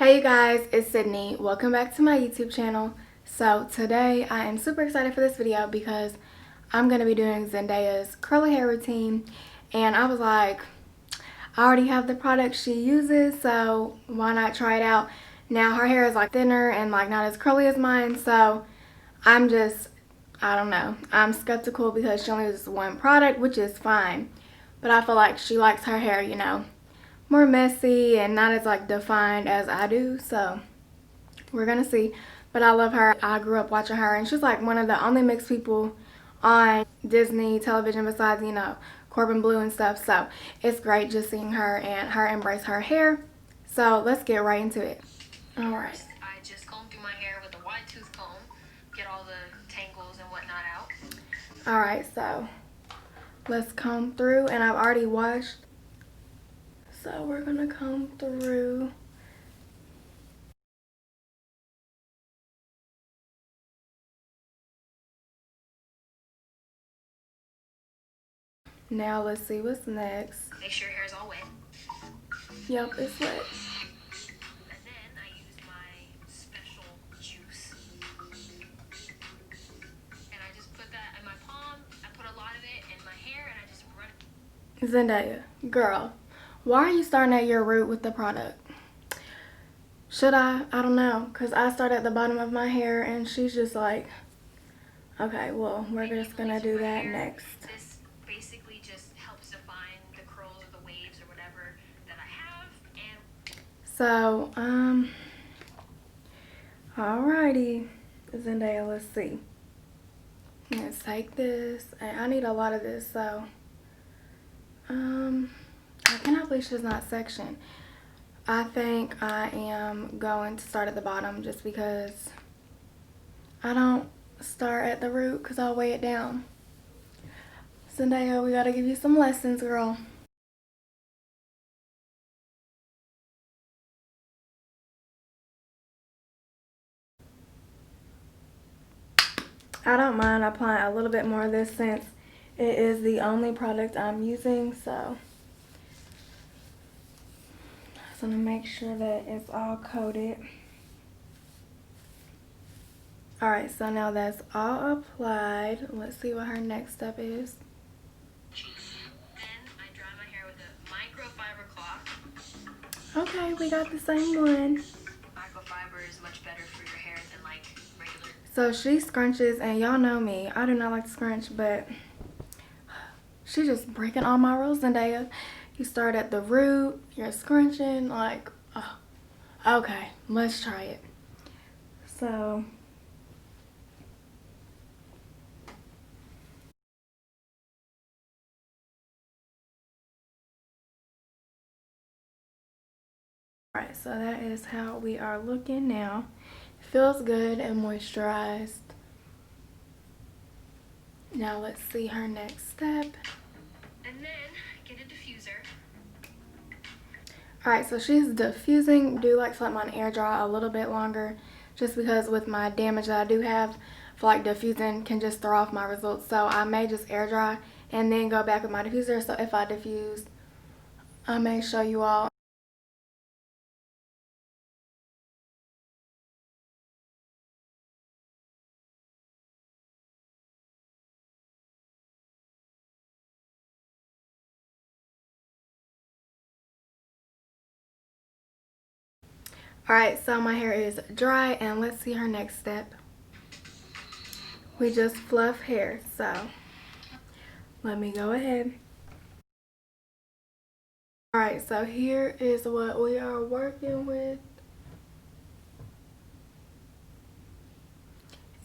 Hey you guys, it's Sydney. Welcome back to my YouTube channel. So today I am super excited for this video because I'm going to be doing Zendaya's curly hair routine, and I was like, I already have the product she uses, so why not try it out? Now her hair is like thinner and like not as curly as mine, so I don't know. I'm skeptical because she only uses one product, which is fine. But I feel like she likes her hair, you know, more messy and not as like defined as I do, so we're gonna see. But I love her. I grew up watching her, and she's like one of the only mixed people on Disney television besides, you know, Corbin Blue and stuff. So it's great just seeing her and her embrace her hair. So let's get right into it. All right. I just comb through my hair with a wide tooth comb, get all the tangles and whatnot out. All right, so let's comb through, and I've already washed. So we're gonna comb through. Now let's see what's next. Make sure your hair is all wet. Yep, it's wet. And then I use my special juice. And I just put that in my palm. I put a lot of it in my hair and I just run it. Zendaya, girl, why are you starting at your root with the product? Should I? I don't know, because I start at the bottom of my hair and she's just like, okay, well, we're just gonna do that next. This basically just helps define the curls or the waves or whatever that I have. And So, alrighty, Zendaya, let's see. Let's take this, and I need a lot of this, so, I cannot believe she's not sectioned. I think I am going to start at the bottom just because I don't start at the root because I'll weigh it down. Zendaya, we gotta give you some lessons, girl. I don't mind applying a little bit more of this since it is the only product I'm using, so just want to make sure that it's all coated. Alright, so now that's all applied. Let's see what her next step is. then I dry my hair with a microfiber cloth. Okay, we got the same one. Microfiber is much better for your hair than like regular. So she scrunches, and y'all know me, I do not like to scrunch, but she's just breaking all my rules, Zendaya. You start at the root, you're scrunching, like, oh, okay, let's try it. So, alright, so that is how we are looking now. It feels good and moisturized. Now let's see her next step. And then get a diffuser. Alright, so she's diffusing. Do like to let mine air dry a little bit longer just because with my damage that I do have, I feel like diffusing can just throw off my results. So I may just air dry and then go back with my diffuser. So if I diffuse, I may show you all. Alright, so my hair is dry, and let's see her next step. We just fluff hair, so let me go ahead. Alright, so here is what we are working with.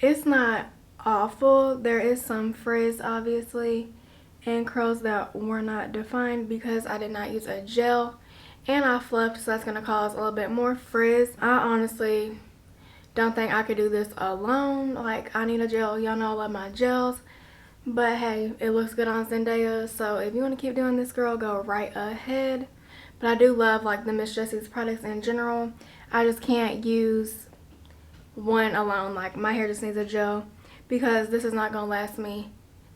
It's not awful. There is some frizz, obviously, and curls that were not defined because I did not use a gel. And I fluffed, so that's going to cause a little bit more frizz. I honestly don't think I could do this alone. Like, I need a gel. Y'all know I love my gels. But hey, it looks good on Zendaya. So if you want to keep doing this, girl, go right ahead. But I do love, like, the Miss Jessie's products in general. I just can't use one alone. Like, my hair just needs a gel because this is not going to last me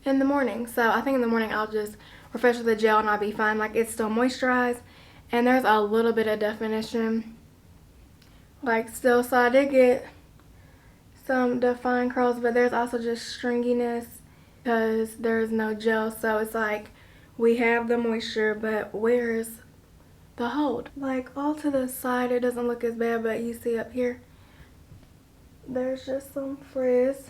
in the morning. So I think in the morning I'll just refresh with the gel and I'll be fine. Like, it's still moisturized. And there's a little bit of definition like still, so I did get some defined curls, but there's also just stringiness because there's no gel, so it's like we have the moisture, but where's the hold? Like all to the side, it doesn't look as bad, but you see up here, there's just some frizz.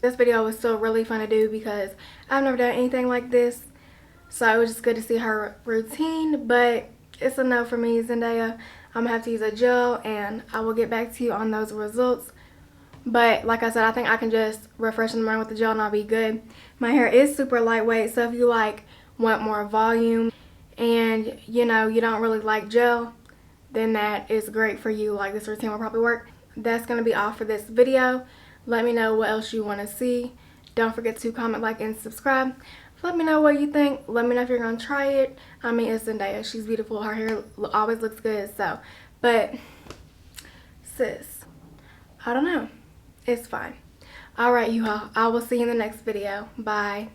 This video was still really fun to do because I've never done anything like this, so it was just good to see her routine, but it's a no for me, Zendaya. I'm gonna have to use a gel and I will get back to you on those results. But like I said, I think I can just refresh in the morning with the gel and I'll be good. My hair is super lightweight, so if you like want more volume and you know you don't really like gel, then that is great for you. Like this routine will probably work. That's gonna be all for this video. Let me know what else you want to see. Don't forget to comment, like, and subscribe. Let me know what you think. Let me know if you're gonna try it. I mean, it's Zendaya. She's beautiful. Her hair always looks good. So, but sis, I don't know. It's fine. All right, you all. I will see you in the next video. Bye.